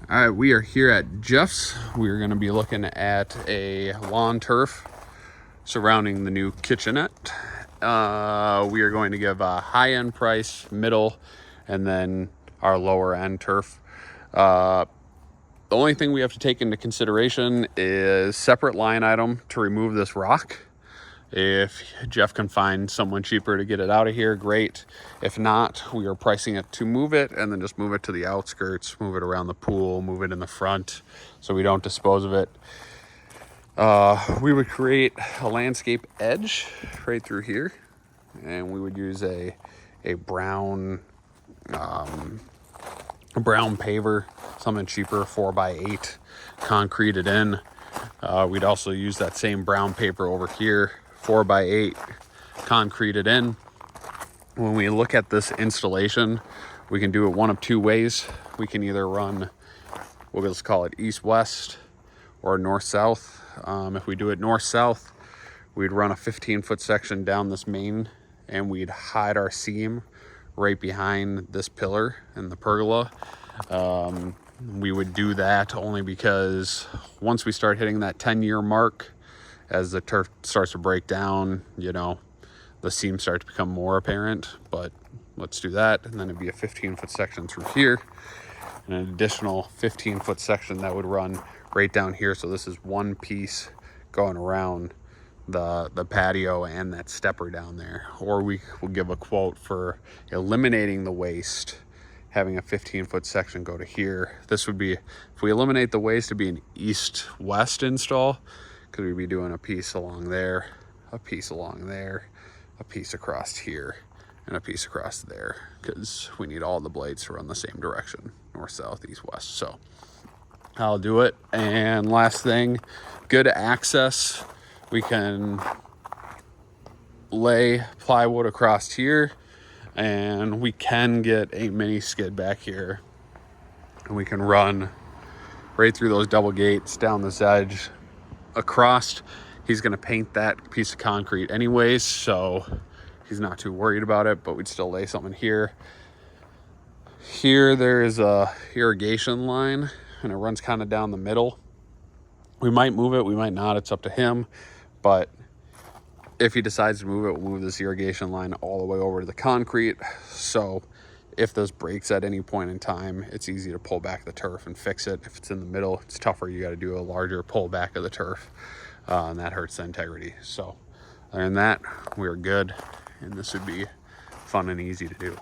All right, we are here at Jeff's. We're going to be looking at a lawn turf surrounding the new kitchenette. We are going to give a high-end price, middle, and then our lower-end turf. The only thing we have to take into consideration is separate line item to remove this rock. If Jeff can find someone cheaper to get it out of here, great. If not, we are pricing it to move it and then just move it to the outskirts, move it around the pool, move it in the front so we don't dispose of it. We would create a landscape edge right through here, and we would use a brown paver, something cheaper, 4x8, concreted in. We'd also use that same brown paper over here, 4x8, concreted in. When we look at this installation, we can do it one of two ways. We can either run, we'll just call it east-west or north-south. If we do it north-south, we'd run a 15-foot section down this main, and we'd hide our seam right behind this pillar and the pergola. We would do that only because once we start hitting that 10-year mark, as the turf starts to break down, the seams start to become more apparent. But let's do that, and then it'd be a 15-foot section through here, and an additional 15-foot section that would run right down here. So this is one piece going around the patio and that stepper down there. Or we will give a quote for eliminating the waste, having a 15-foot section go to here. This would be, if we eliminate the waste, to be an east-west install, because we'd be doing a piece along there, a piece along there, a piece across here, and a piece across there, because we need all the blades to run the same direction, north, south, east, west. So I'll do it. And last thing, good access. We can lay plywood across here, and we can get a mini skid back here, and we can run right through those double gates down this edge across. He's going to paint that piece of concrete anyways, so he's not too worried about it, but we'd still lay something here. Here there is a irrigation line, and it runs kind of down the middle. We might move it, we might not, it's up to him. But if he decides to move it, we'll move this irrigation line all the way over to the concrete. So if this breaks at any point in time, it's easy to pull back the turf and fix it. If it's in the middle, it's tougher. You got to do a larger pull back of the turf, and that hurts the integrity. So other than that, we're good, and this would be fun and easy to do.